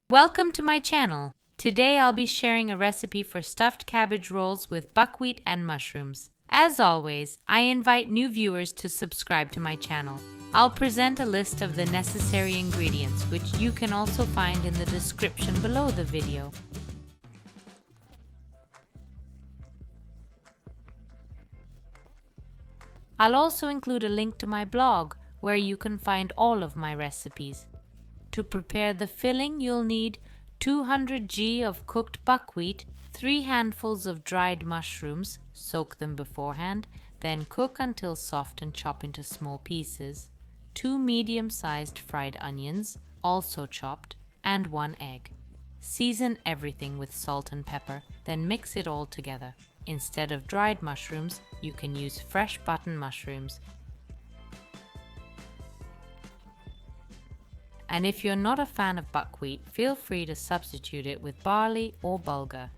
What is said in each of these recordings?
Welcome to my channel. Today I'll be sharing a recipe for stuffed cabbage rolls with buckwheat and mushrooms. As always, I invite new viewers to subscribe to my channel. I'll present a list of the necessary ingredients, which you can also find in the description below the video. I'll also include a link to my blog, where you can find all of my recipes. To prepare the filling, you'll need 200 g of cooked buckwheat, 3 handfuls of dried mushrooms, soak them beforehand, then cook until soft and chop into small pieces, 2 medium-sized fried onions, also chopped, and 1 egg. Season everything with salt and pepper, then mix it all together. Instead of dried mushrooms, you can use fresh button mushrooms. And if you're not a fan of buckwheat, feel free to substitute it with barley or bulgur.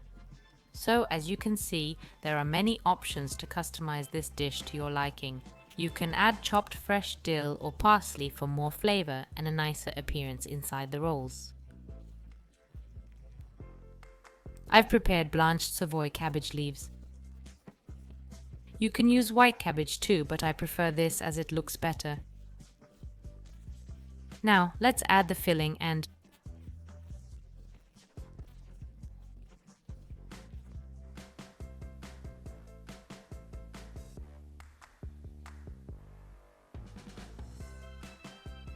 So, as you can see, there are many options to customize this dish to your liking. You can add chopped fresh dill or parsley for more flavor and a nicer appearance inside the rolls. I've prepared blanched Savoy cabbage leaves. You can use white cabbage too, but I prefer this as it looks better. Now, let's add the filling and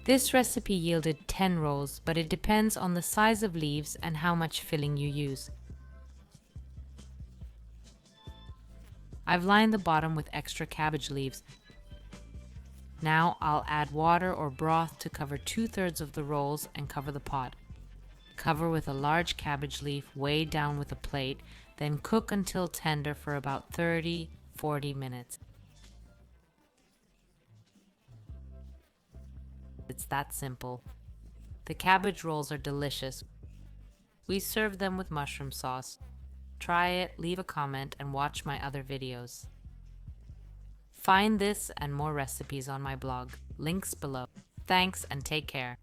this recipe yielded 10 rolls, but it depends on the size of leaves and how much filling you use. I've lined the bottom with extra cabbage leaves. Now I'll add water or broth to cover 2/3 of the rolls and cover the pot. Cover with a large cabbage leaf weighed down with a plate, then cook until tender for about 30-40 minutes. It's that simple. The cabbage rolls are delicious. We serve them with mushroom sauce. Try it, leave a comment, and watch my other videos. Find this and more recipes on my blog. Links below. Thanks and take care.